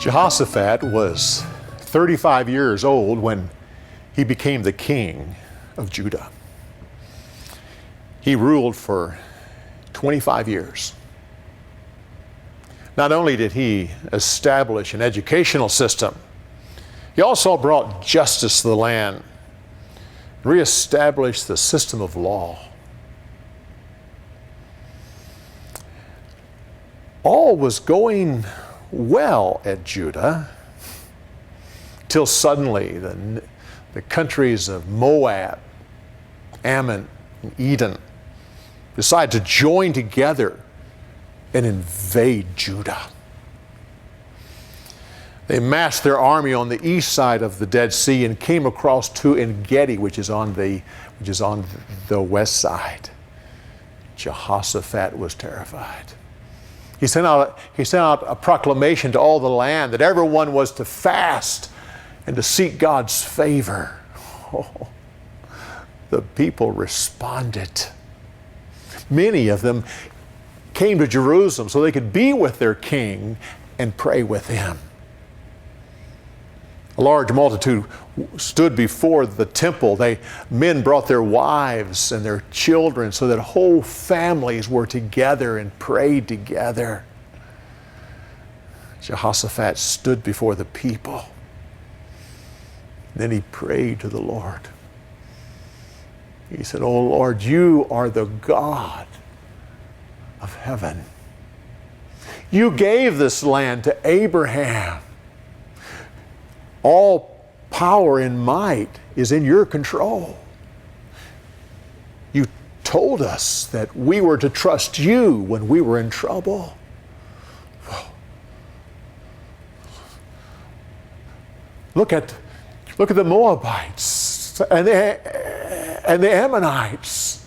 Jehoshaphat was 35 years old when he became the king of Judah. He ruled for 25 years. Not only did he establish an educational system, he also brought justice to the land, reestablished the system of law. All was going well at Judah till suddenly the countries of Moab, Ammon, and Edom decide to join together and invade Judah. They massed their army on the east side of the Dead Sea and came across to En-Gedi, which is on the west side. Jehoshaphat was terrified. He sent out a proclamation to all the land that everyone was to fast and to seek God's favor. Oh, the people responded. Many of them came to Jerusalem so they could be with their king and pray with him. A large multitude stood before the temple. Men brought their wives and their children so that whole families were together and prayed together. Jehoshaphat stood before the people. Then he prayed to the Lord. He said, "Oh Lord, you are the God of heaven. You gave this land to Abraham. All power and might is in your control. You told us that we were to trust you when we were in trouble. Look at the Moabites and the Ammonites.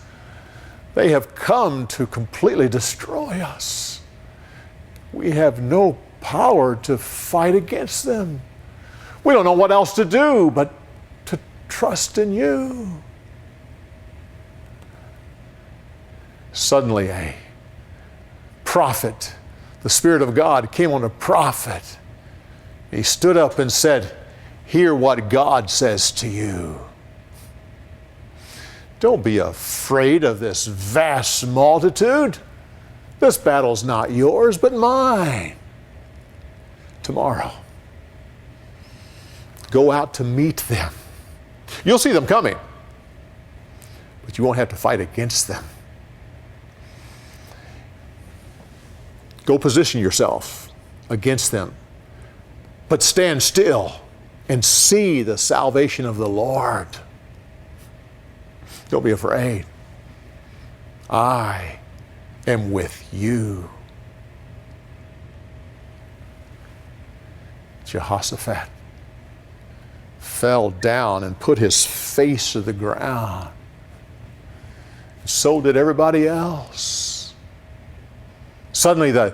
They have come to completely destroy us. We have no power to fight against them. We don't know what else to do but to trust in you." Suddenly a prophet, the Spirit of God came on a prophet. He stood up and said, "Hear what God says to you. Don't be afraid of this vast multitude. This battle's not yours, but mine. Tomorrow, go out to meet them. You'll see them coming, but you won't have to fight against them. Go position yourself against them, but stand still and see the salvation of the Lord. Don't be afraid. I am with you." Jehoshaphat fell down and put his face to the ground. So did everybody else. Suddenly the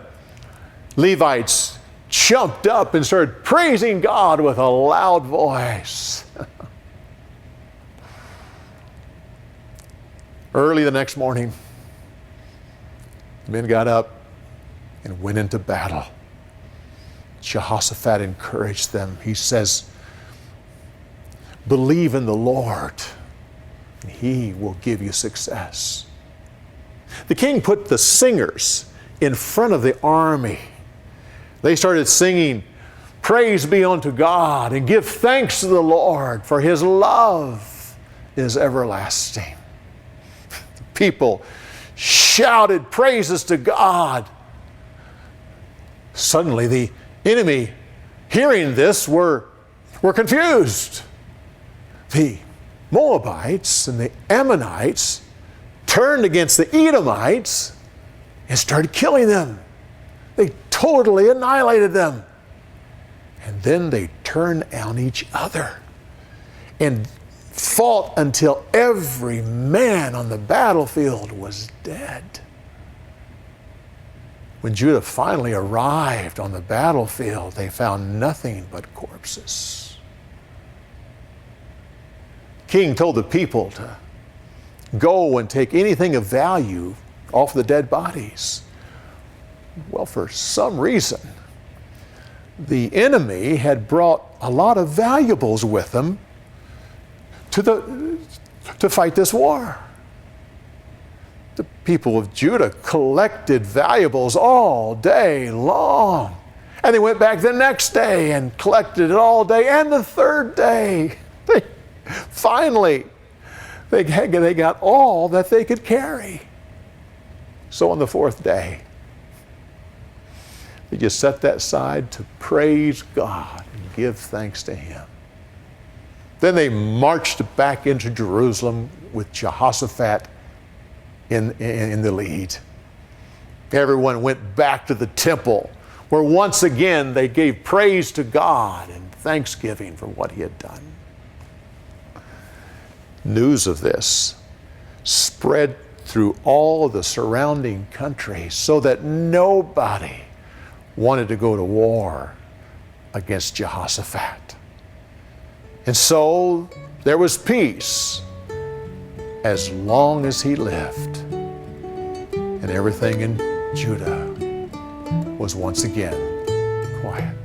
Levites jumped up and started praising God with a loud voice. Early the next morning, the men got up and went into battle. Jehoshaphat encouraged them. He says, "Believe in the Lord, and He will give you success." The king put the singers in front of the army. They started singing, "Praise be unto God, and give thanks to the Lord, for His love is everlasting." The people shouted praises to God. Suddenly the enemy, hearing this, were confused. The Moabites and the Ammonites turned against the Edomites and started killing them. They totally annihilated them. And then they turned on each other and fought until every man on the battlefield was dead. When Judah finally arrived on the battlefield, they found nothing but corpses. The king told the people to go and take anything of value off the dead bodies. Well, for some reason, the enemy had brought a lot of valuables with them to fight this war. The people of Judah collected valuables all day long. And they went back the next day and collected it all day. And the third day, finally, they got all that they could carry. So on the fourth day, they just set that aside to praise God and give thanks to Him. Then they marched back into Jerusalem with Jehoshaphat in the lead. Everyone went back to the temple, where once again they gave praise to God and thanksgiving for what He had done. News of this spread through all the surrounding country so that nobody wanted to go to war against Jehoshaphat. And so there was peace as long as he lived. And everything in Judah was once again quiet.